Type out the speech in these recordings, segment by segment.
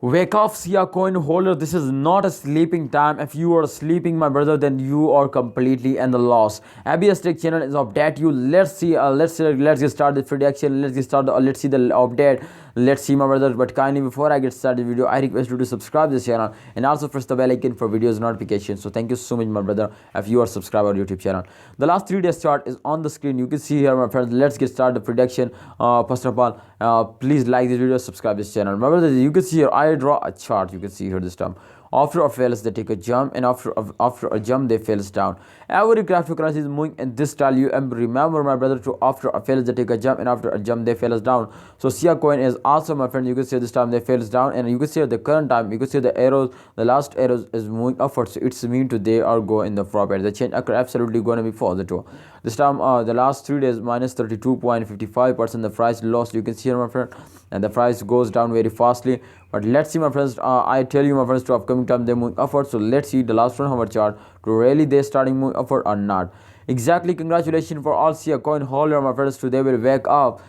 Wake up, Sia coin holder. This is not a sleeping time. If you are sleeping, my brother, then you are completely in the loss. ABS Tech channel is update you. Let's see. Let's get started the prediction. Let's get started. Let's see the update. Let's see, my brother. But kindly before I get started the video, I request you to subscribe this channel and also press the bell icon for videos notifications. So thank you so much, my brother, if you are subscribed our YouTube channel. The last 3 days chart is on the screen. You can see here, my friends. Let's get started the prediction. First of all, please like this video, subscribe this channel, my brother. You can see here I draw a chart. You can see here this term. After a fails, they take a jump, and after a jump, they fails down. Every cryptocurrency is moving in this style. You remember, my brother, to after a fails, they take a jump, and after a jump, they fails down. So Sia coin is also, my friend. You can see this time they fails down, and you can see the current time. You can see the arrows. The last arrows is moving upwards. So it's mean to they are go in the profit. The change occur absolutely going to be positive. This time, the last 3 days minus 32.55% the price lost. You can see here, my friend, and the price goes down very fastly. But let's see, my friends. I tell you, my friends, to upcoming time they moving upward. So let's see the last 1 hour chart to really they starting moving upward or not. Exactly, congratulations for all Sia coin holder, my friends. Today will wake up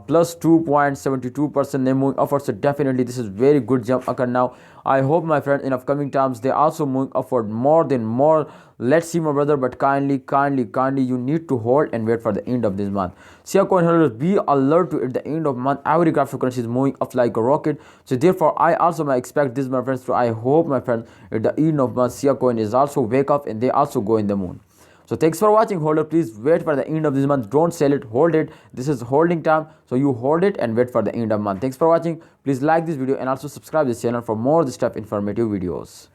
plus 2.72% they moving upward. So definitely this is very good jump occur now. I hope, my friend, in upcoming times they also moving upward more than more. Let's see, my brother. But kindly you need to hold and wait for the end of this month. Sia coin holders, be alert to at the end of month every cryptocurrency is moving up like a rocket. So therefore I also may expect this, my friends. So I hope, my friends, at the end of month Sia coin is also wake up and they also go in the moon. So thanks for watching, holder. Please wait for the end of this month. Don't sell it, hold it. This is holding time, so you hold it and wait for the end of month. Thanks for watching. Please like this video and also subscribe this channel for more this type informative videos.